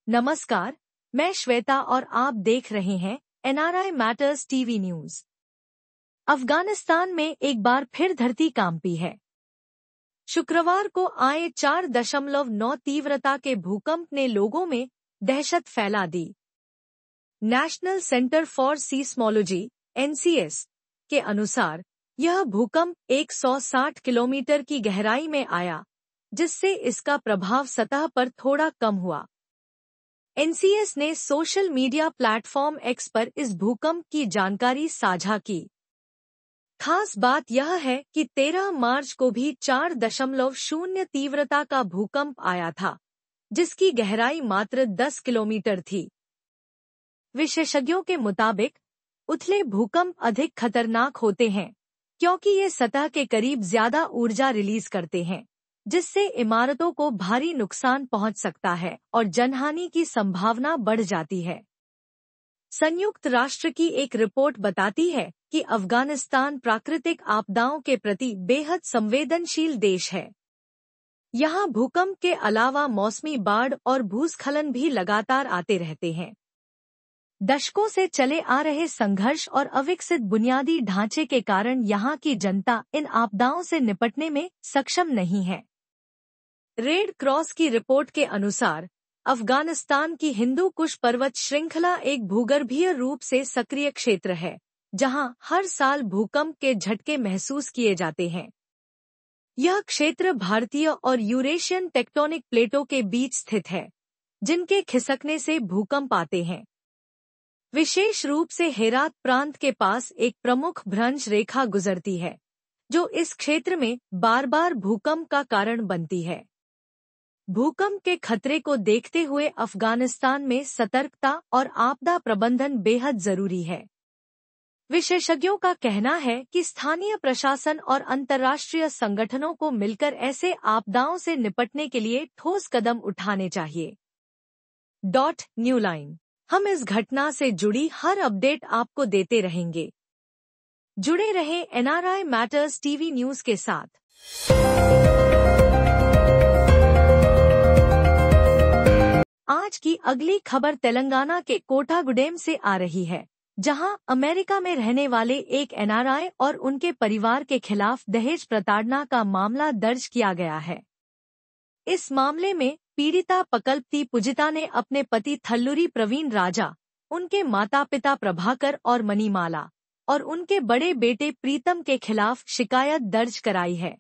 नमस्कार, मैं श्वेता और आप देख रहे हैं NRI matters TV news. Afghanistan में एक बार फिर धरती कांपी है। शुक्रवार को आए 4.9 तीव्रता के भूकंप ने लोगों में दहशत फैला दी। National centre for seismology (NCS) के अनुसार यह भूकंप 160 किलोमीटर की गहराई में आया, जिससे इसका प्रभाव सतह पर थोड़ा कम हुआ। NCS ने सोशल मीडिया प्लेटफॉर्म X पर इस भूकंप की जानकारी साझा की। खास बात यह है कि 13 मार्च को भी 4.0 तीव्रता का भूकंप आया था, जिसकी गहराई मात्र 10 किलोमीटर थी। विशेषज्ञों के मुताबिक उथले भूकंप अधिक खतरनाक होते हैं क्योंकि ये सतह के करीब ज्यादा ऊर्जा रिलीज करते हैं, जिससे इमारतों को भारी नुकसान पहुंच सकता है और जनहानि की संभावना बढ़ जाती है। संयुक्त राष्ट्र की एक रिपोर्ट बताती है कि अफगानिस्तान प्राकृतिक आपदाओं के प्रति बेहद संवेदनशील देश है। यहाँ भूकंप के अलावा मौसमी बाढ़ और भूस्खलन भी लगातार आते रहते हैं। दशकों से चले आ रहे संघर्ष और अविकसित बुनियादी ढांचे के कारण यहाँ की जनता इन आपदाओं से निपटने में सक्षम नहीं है। रेड क्रॉस की रिपोर्ट के अनुसार अफगानिस्तान की हिंदू कुश पर्वत श्रृंखला एक भूगर्भीय रूप से सक्रिय क्षेत्र है, जहां हर साल भूकंप के झटके महसूस किए जाते हैं। यह क्षेत्र भारतीय और यूरेशियन टेक्टोनिक प्लेटों के बीच स्थित है, जिनके खिसकने से भूकंप आते हैं। विशेष रूप से हेरात प्रांत के पास एक प्रमुख भ्रंश रेखा गुजरती है, जो इस क्षेत्र में बार-बार भूकंप का कारण बनती है। भूकंप के खतरे को देखते हुए अफगानिस्तान में सतर्कता और आपदा प्रबंधन बेहद जरूरी है। विशेषज्ञों का कहना है कि स्थानीय प्रशासन और अंतर्राष्ट्रीय संगठनों को मिलकर ऐसे आपदाओं से निपटने के लिए ठोस कदम उठाने चाहिए। न्यूलाइन, हम इस घटना से जुड़ी हर अपडेट आपको देते रहेंगे। जुड़े रहें एनआरआई मैटर्स टीवी न्यूज के साथ। आज की अगली खबर तेलंगाना के कोठागुडेम से आ रही है, जहां अमेरिका में रहने वाले एक NRI और उनके परिवार के खिलाफ दहेज प्रताड़ना का मामला दर्ज किया गया है। इस मामले में पीड़िता पकल्पति पूजिता ने अपने पति थल्लुरी प्रवीण राजा, उनके माता-पिता प्रभाकर और मणिमाला और उनके बड़े बेटे प्रीतम के खिलाफ शिकायत दर्ज कराई है।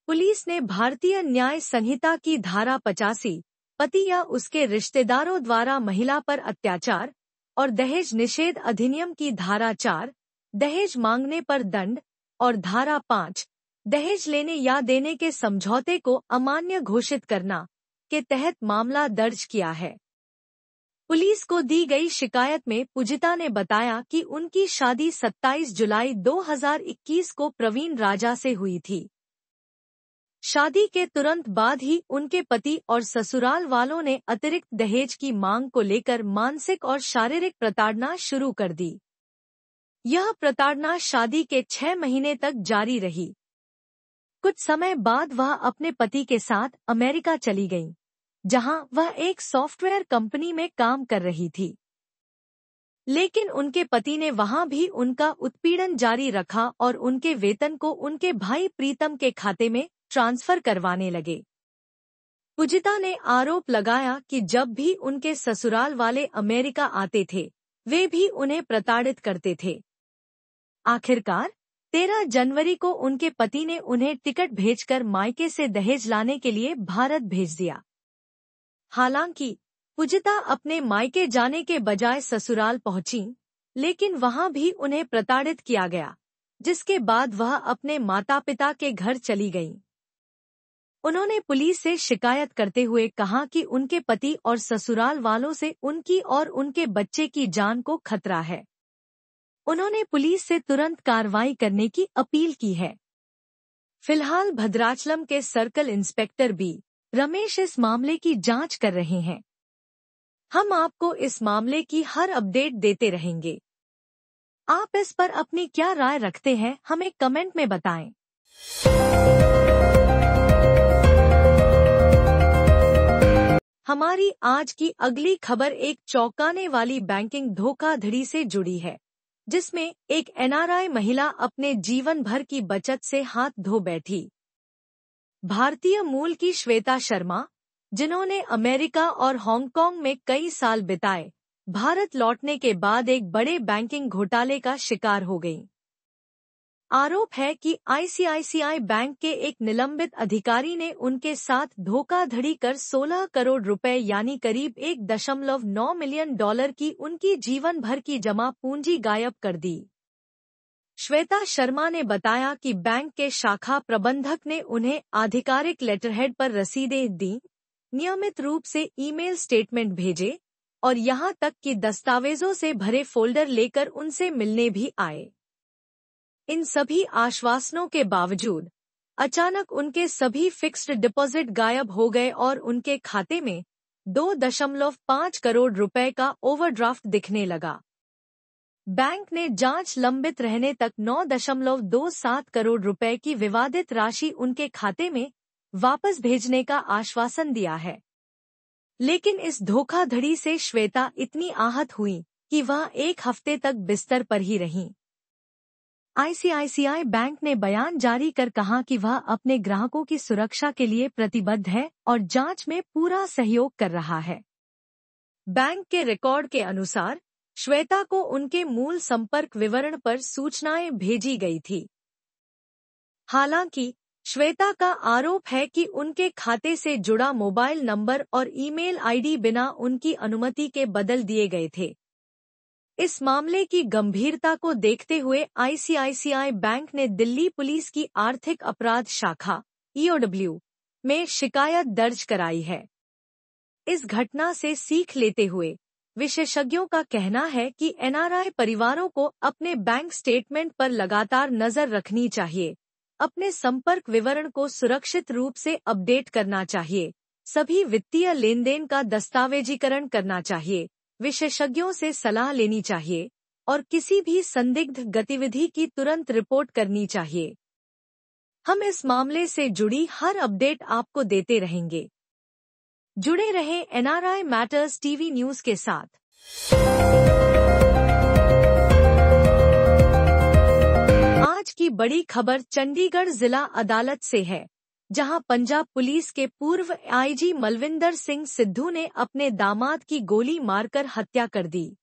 पुलिस ने भारतीय न्याय संहिता की धारा 85, पति या उसके रिश्तेदारों द्वारा महिला पर अत्याचार, और दहेज निषेध अधिनियम की धारा 4, दहेज मांगने पर दंड, और धारा 5, दहेज लेने या देने के समझौते को अमान्य घोषित करना, के तहत मामला दर्ज किया है। पुलिस को दी गई शिकायत में पूजिता ने बताया कि उनकी शादी 27 जुलाई 2021 को प्रवीण राजा से हुई थी। शादी के तुरंत बाद ही उनके पति और ससुराल वालों ने अतिरिक्त दहेज की मांग को लेकर मानसिक और शारीरिक प्रताड़ना शुरू कर दी। यह प्रताड़ना शादी के 6 महीने तक जारी रही। कुछ समय बाद वह अपने पति के साथ अमेरिका चली गईं, जहां वह एक सॉफ्टवेयर कंपनी में काम कर रही थी। लेकिन उनके पति ने वहां भी उनका उत्पीड़न जारी रखा और उनके वेतन को उनके भाई प्रीतम के खाते में ट्रांसफर करवाने लगे। पूजिता ने आरोप लगाया कि जब भी उनके ससुराल वाले अमेरिका आते थे, वे भी उन्हें प्रताड़ित करते थे। आखिरकार 13 जनवरी को उनके पति ने उन्हें टिकट भेजकर मायके से दहेज लाने के लिए भारत भेज दिया। हालांकि पूजिता अपने मायके जाने के बजाय ससुराल पहुंची, लेकिन वहां भी उन्हें प्रताड़ित किया गया, जिसके बाद वह अपने माता-पिता के घर चली गईं। उन्होंने पुलिस से शिकायत करते हुए कहा कि उनके पति और ससुराल वालों से उनकी और उनके बच्चे की जान को खतरा है। उन्होंने पुलिस से तुरंत कार्रवाई करने की अपील की है। फिलहाल भद्राचलम के सर्कल इंस्पेक्टर बी. रमेश इस मामले की जांच कर रहे हैं। हम आपको इस मामले की हर अपडेट देते रहेंगे। आप इस पर अपनी क्या राय रखते हैं, हमें कमेंट में बताएं। हमारी आज की अगली खबर एक चौंकाने वाली बैंकिंग धोखाधड़ी से जुड़ी है, जिसमें एक एनआरआई महिला अपने जीवन भर की बचत से हाथ धो बैठी। भारतीय मूल की श्वेता शर्मा, जिन्होंने अमेरिका और हांगकांग में कई साल बिताए, भारत लौटने के बाद एक बड़े बैंकिंग घोटाले का शिकार हो गईं। आरोप है कि आईसीआईसीआई बैंक के एक निलंबित अधिकारी ने उनके साथ धोखाधड़ी कर 16 करोड़ रुपए यानी करीब 1.9 मिलियन डॉलर की उनकी जीवन भर की जमा पूंजी गायब कर दी। श्वेता शर्मा ने बताया कि बैंक के शाखा प्रबंधक ने उन्हें आधिकारिक लेटरहेड पर रसीदें दी, नियमित रूप से ईमेल स्टेटमेंट भेजे और यहां तक कि दस्तावेजों से भरे फोल्डर लेकर उनसे मिलने भी आए। इन सभी आश्वासनों के बावजूद अचानक उनके सभी फिक्स्ड डिपॉजिट गायब हो गए और उनके खाते में 2.5 करोड़ रुपए का ओवरड्राफ्ट दिखने लगा। बैंक ने जांच लंबित रहने तक 9.27 करोड़ रुपए की विवादित राशि उनके खाते में वापस भेजने का आश्वासन दिया है। लेकिन इस धोखाधड़ी से श्वेता इतनी आहत हुई कि वह एक हफ्ते तक बिस्तर पर ही रहीं। आईसीआईसीआई बैंक ने बयान जारी कर कहा कि वह अपने ग्राहकों की सुरक्षा के लिए प्रतिबद्ध है और जांच में पूरा सहयोग कर रहा है। बैंक के रिकॉर्ड के अनुसार श्वेता को उनके मूल संपर्क विवरण पर सूचनाएं भेजी गई थी। हालांकि श्वेता का आरोप है कि उनके खाते से जुड़ा मोबाइल नंबर और ईमेल आईडी बिना उनकी अनुमति के बदल दिए गए थे। इस मामले की गंभीरता को देखते हुए आईसीआईसीआई बैंक ने दिल्ली पुलिस की आर्थिक अपराध शाखा (EOW) में शिकायत दर्ज कराई है। इस घटना से सीख लेते हुए विशेषज्ञों का कहना है कि एनआरआई परिवारों को अपने बैंक स्टेटमेंट पर लगातार नजर रखनी चाहिए, अपने संपर्क विवरण को सुरक्षित रूप से अपडेट करना चाहिए, सभी वित्तीय लेनदेन का दस्तावेजीकरण करना चाहिए, विशेषज्ञों से सलाह लेनी चाहिए और किसी भी संदिग्ध गतिविधि की तुरंत रिपोर्ट करनी चाहिए। हम इस मामले से जुड़ी हर अपडेट आपको देते रहेंगे। जुड़े रहें एनआरआई मैटर्स टीवी न्यूज के साथ। आज की बड़ी खबर चंडीगढ़ जिला अदालत से है, जहां पंजाब पुलिस के पूर्व आईजी मलविंदर सिंह सिद्धू ने अपने दामाद की गोली मारकर हत्या कर दी।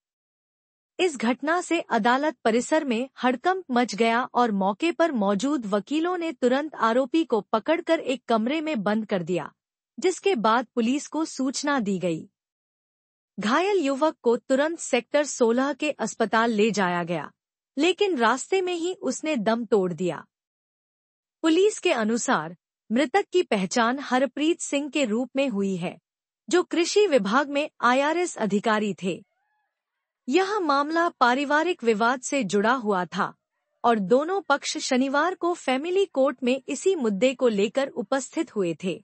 इस घटना से अदालत परिसर में हड़कंप मच गया और मौके पर मौजूद वकीलों ने तुरंत आरोपी को पकड़कर एक कमरे में बंद कर दिया, जिसके बाद पुलिस को सूचना दी गई। घायल युवक को तुरंत सेक्टर 16 के अस्पताल ले जाया गया, लेकिन रास्ते में ही उसने दम तोड़ दिया। पुलिस के अनुसार मृतक की पहचान हरप्रीत सिंह के रूप में हुई है, जो कृषि विभाग में आईआरएस अधिकारी थे। यह मामला पारिवारिक विवाद से जुड़ा हुआ था और दोनों पक्ष शनिवार को फैमिली कोर्ट में इसी मुद्दे को लेकर उपस्थित हुए थे।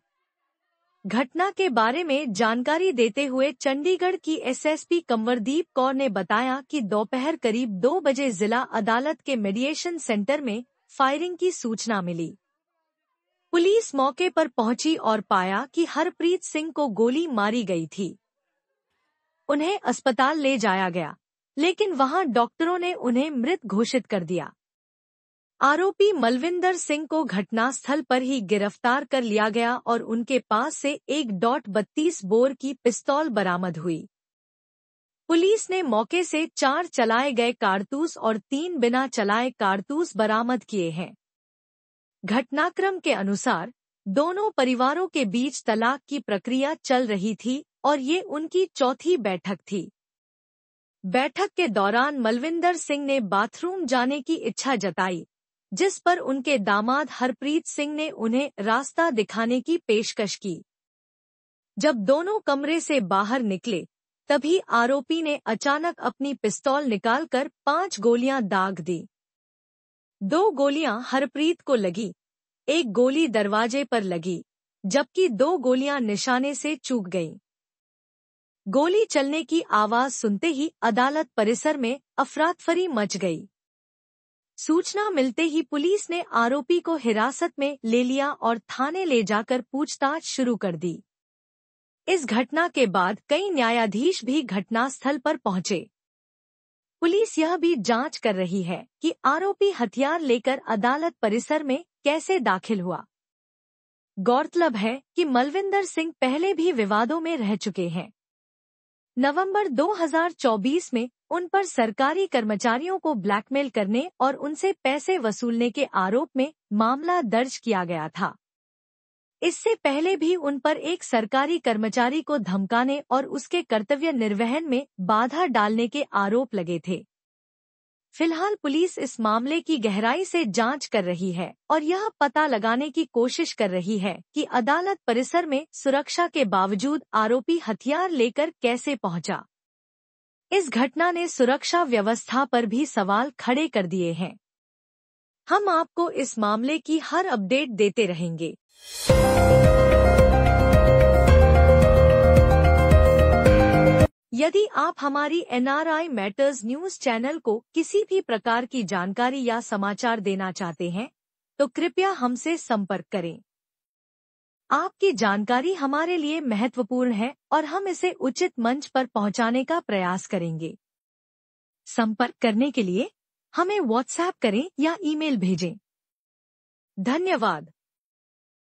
घटना के बारे में जानकारी देते हुए चंडीगढ़ की एसएसपी कंवरदीप कौर ने बताया कि दोपहर करीब 2 बजे जिला अदालत के मेडिएशन सेंटर में फायरिंग की सूचना मिली। पुलिस मौके पर पहुंची और पाया कि हरप्रीत सिंह को गोली मारी गई थी। उन्हें अस्पताल ले जाया गया, लेकिन वहां डॉक्टरों ने उन्हें मृत घोषित कर दिया। आरोपी मलविंदर सिंह को घटनास्थल पर ही गिरफ्तार कर लिया गया और उनके पास से 1.32 बोर की पिस्तौल बरामद हुई। पुलिस ने मौके से 4 चलाए गए कारतूस और 3 बिना चलाए कारतूस बरामद किए हैं। घटनाक्रम के अनुसार दोनों परिवारों के बीच तलाक की प्रक्रिया चल रही थी और ये उनकी चौथी बैठक थी। बैठक के दौरान मलविंदर सिंह ने बाथरूम जाने की इच्छा जताई, जिस पर उनके दामाद हरप्रीत सिंह ने उन्हें रास्ता दिखाने की पेशकश की। जब दोनों कमरे से बाहर निकले, तभी आरोपी ने अचानक अपनी पिस्तौल निकालकर 5 गोलियां दाग दी। 2 गोलियां हरप्रीत को लगी, 1 गोली दरवाजे पर लगी, जबकि 2 गोलियां निशाने से चूक गईं। गोली चलने की आवाज सुनते ही अदालत परिसर में अफरातफरी मच गई। सूचना मिलते ही पुलिस ने आरोपी को हिरासत में ले लिया और थाने ले जाकर पूछताछ शुरू कर दी। इस घटना के बाद कई न्यायाधीश भी घटनास्थल पर पहुंचे। पुलिस यह भी जांच कर रही है कि आरोपी हथियार लेकर अदालत परिसर में कैसे दाखिल हुआ। गौरतलब है कि मलविंदर सिंह पहले भी विवादों में रह चुके हैं। नवंबर 2024 में उन पर सरकारी कर्मचारियों को ब्लैकमेल करने और उनसे पैसे वसूलने के आरोप में मामला दर्ज किया गया था। इससे पहले भी उन पर एक सरकारी कर्मचारी को धमकाने और उसके कर्तव्य निर्वहन में बाधा डालने के आरोप लगे थे। फिलहाल पुलिस इस मामले की गहराई से जांच कर रही है और यह पता लगाने की कोशिश कर रही है कि अदालत परिसर में सुरक्षा के बावजूद आरोपी हथियार लेकर कैसे पहुंचा। इस घटना ने सुरक्षा व्यवस्था पर भी सवाल खड़े कर दिए हैं। हम आपको इस मामले की हर अपडेट देते रहेंगे। यदि आप हमारी NRI मैटर्स न्यूज चैनल को किसी भी प्रकार की जानकारी या समाचार देना चाहते हैं, तो कृपया हमसे संपर्क करें। आपकी जानकारी हमारे लिए महत्वपूर्ण है और हम इसे उचित मंच पर पहुंचाने का प्रयास करेंगे। संपर्क करने के लिए हमें व्हाट्सएप करें या ईमेल भेजें। धन्यवाद।